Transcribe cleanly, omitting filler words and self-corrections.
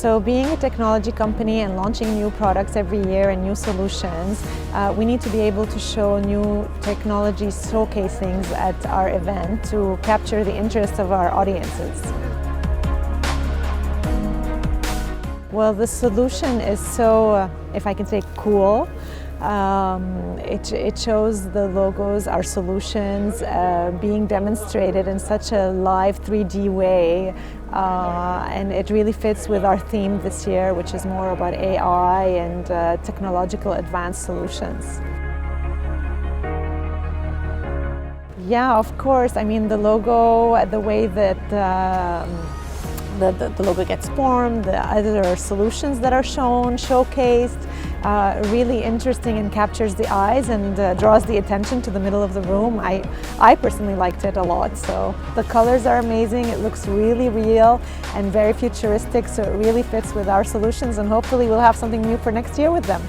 So being a technology company and launching new products every year and new solutions, we need to be able to show new technology showcasings at our event to capture the interest of our audiences. Well, the solution is so, if I can say, cool. It shows the logos, our solutions being demonstrated in such a live 3D way, and it really fits with our theme this year, which is more about AI and technological advanced solutions. Yeah, of course. I mean, the logo, the way that the logo gets formed, the other solutions that are shown, showcased, really interesting and captures the eyes and draws the attention to the middle of the room. I personally liked it a lot. So the colors are amazing, it looks really real and very futuristic, so it really fits with our solutions, and hopefully we'll have something new for next year with them.